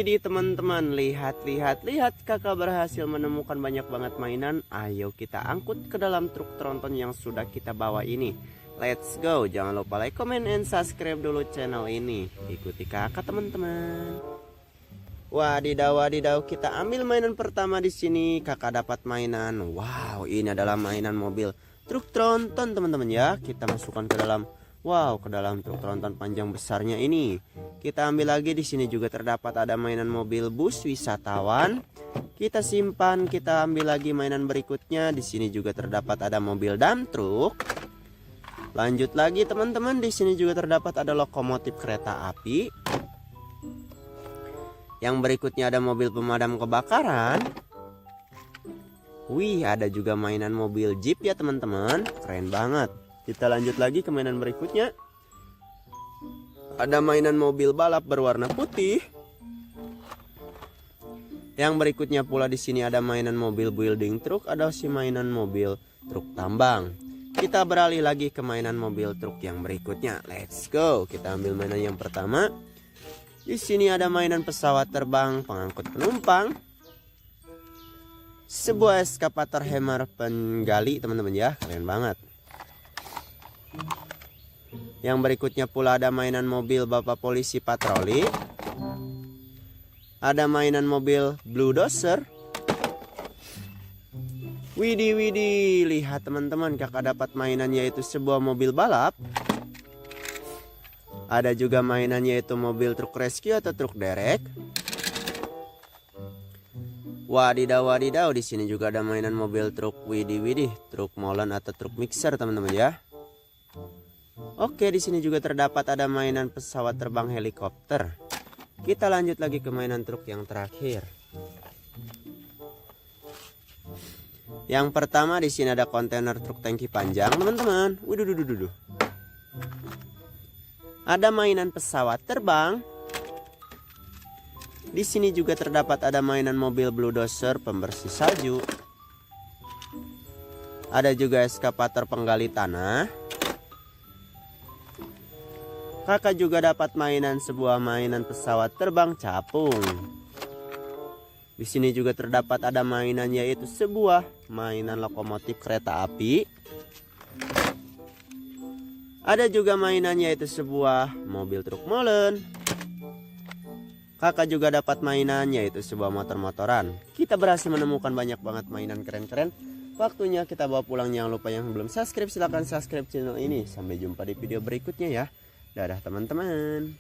Widih teman-teman, lihat kakak berhasil menemukan banyak banget mainan. Ayo kita angkut ke dalam truk tronton yang sudah kita bawa ini. Let's go, jangan lupa like, comment, and subscribe dulu channel ini. Ikuti kakak teman-teman. Wadidaw, kita ambil mainan pertama di sini. Kakak dapat mainan. Wow, ini adalah mainan mobil truk tronton teman-teman ya. Kita masukkan ke dalam. Wow, ke dalam truk tronton panjang besarnya ini. Kita ambil lagi, di sini juga terdapat ada mainan mobil bus wisatawan. Kita simpan, kita ambil lagi mainan berikutnya. Di sini juga terdapat ada mobil dump truk. Lanjut lagi teman-teman, di sini juga terdapat ada lokomotif kereta api. Yang berikutnya ada mobil pemadam kebakaran. Wih, ada juga mainan mobil jeep ya teman-teman. Keren banget. Kita lanjut lagi ke mainan berikutnya. Ada mainan mobil balap berwarna putih. Yang berikutnya pula di sini ada mainan mobil building truk, ada si mainan mobil truk tambang. Kita beralih lagi ke mainan mobil truk yang berikutnya. Let's go. Kita ambil mainan yang pertama. Di sini ada mainan pesawat terbang pengangkut penumpang. Sebuah eskavator hammer penggali teman-teman ya, keren banget. Yang berikutnya pula ada mainan mobil bapak polisi patroli. Ada mainan mobil bulldozer. Widih, lihat teman-teman, kakak dapat mainan yaitu sebuah mobil balap. Ada juga mainan yaitu mobil truk rescue atau truk derek. Wadidaw, di sini juga ada mainan mobil truk widih, truk molen atau truk mixer teman-teman ya. Oke, di sini juga terdapat ada mainan pesawat terbang helikopter. Kita lanjut lagi ke mainan truk yang terakhir. Yang pertama di sini ada kontainer truk tangki panjang, teman-teman. Waduh. Ada mainan pesawat terbang. Di sini juga terdapat ada mainan mobil bulldozer pembersih salju. Ada juga eskavator penggali tanah. Kakak juga dapat mainan sebuah mainan pesawat terbang capung. Di sini juga terdapat ada mainan yaitu sebuah mainan lokomotif kereta api. Ada juga mainan yaitu sebuah mobil truk molen. Kakak juga dapat mainan yaitu sebuah motor-motoran. Kita berhasil menemukan banyak banget mainan keren-keren. Waktunya kita bawa pulang. Jangan lupa yang belum subscribe silahkan subscribe channel ini. Sampai jumpa di video berikutnya ya. Dadah teman-teman.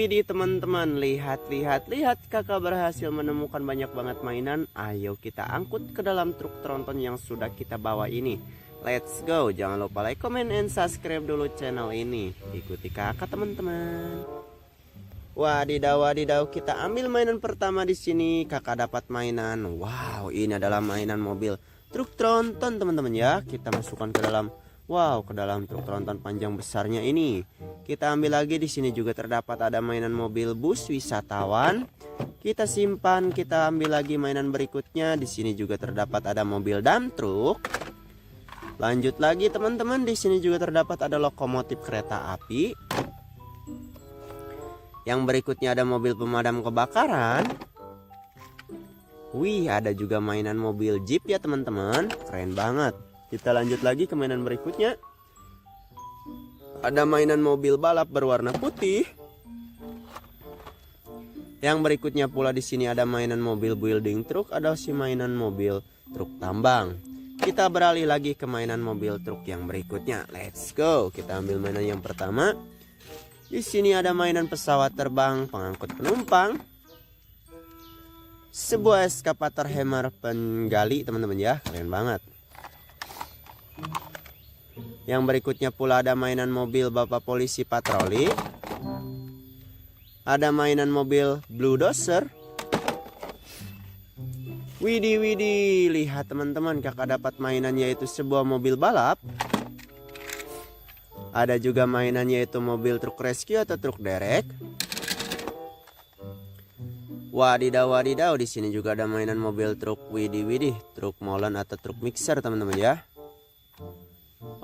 Widih teman-teman, lihat kakak berhasil menemukan banyak banget mainan. Ayo kita angkut ke dalam truk tronton yang sudah kita bawa ini. Let's go, jangan lupa like, comment, and subscribe dulu channel ini. Ikuti kakak teman-teman. Wadidaw, kita ambil mainan pertama di sini. Kakak dapat mainan. Wow, ini adalah mainan mobil truk tronton teman-teman ya. Kita masukkan ke dalam ke dalam truk tronton panjang besarnya ini. Kita ambil lagi, di sini juga terdapat ada mainan mobil bus wisatawan. Kita simpan, kita ambil lagi mainan berikutnya. Di sini juga terdapat ada mobil dump truk. Lanjut lagi teman-teman, di sini juga terdapat ada lokomotif kereta api. Yang berikutnya ada mobil pemadam kebakaran. Wih, ada juga mainan mobil jeep ya teman-teman. Keren banget. Kita lanjut lagi ke mainan berikutnya. Ada mainan mobil balap berwarna putih. Yang berikutnya pula di sini ada mainan mobil building truk, ada si mainan mobil truk tambang. Kita beralih lagi ke mainan mobil truk yang berikutnya. Let's go. Kita ambil mainan yang pertama. Di sini ada mainan pesawat terbang pengangkut penumpang. Sebuah eskavator hammer penggali teman-teman ya, keren banget. Yang berikutnya pula ada mainan mobil bapak polisi patroli. Ada mainan mobil bulldozer. Widih, lihat teman-teman, kakak dapat mainan yaitu sebuah mobil balap. Ada juga mainan yaitu mobil truk rescue atau truk derek. Wadidaw, di sini juga ada mainan mobil truk widih, truk molen atau truk mixer teman-teman ya.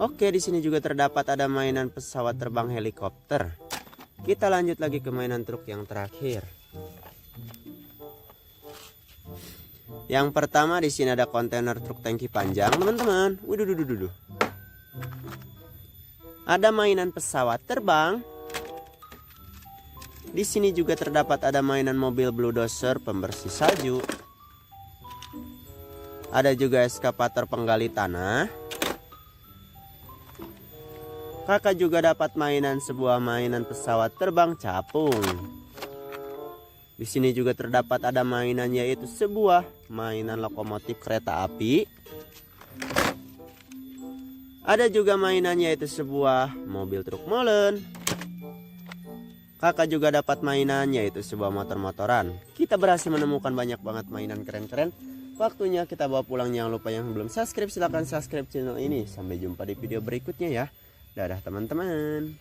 Oke, di sini juga terdapat ada mainan pesawat terbang helikopter. Kita lanjut lagi ke mainan truk yang terakhir. Yang pertama di sini ada kontainer truk tangki panjang, teman-teman. Waduh. Ada mainan pesawat terbang. Di sini juga terdapat ada mainan mobil bulldozer pembersih salju. Ada juga eskavator penggali tanah. Kakak juga dapat sebuah mainan pesawat terbang capung. Di sini juga terdapat ada mainan yaitu sebuah mainan lokomotif kereta api. Ada juga mainan yaitu sebuah mobil truk molen. Kakak juga dapat mainan yaitu sebuah motor-motoran. Kita berhasil menemukan banyak banget mainan keren-keren. Waktunya kita bawa pulang. Jangan lupa yang belum subscribe silahkan subscribe channel ini. Sampai jumpa di video berikutnya ya. Dadah teman-teman.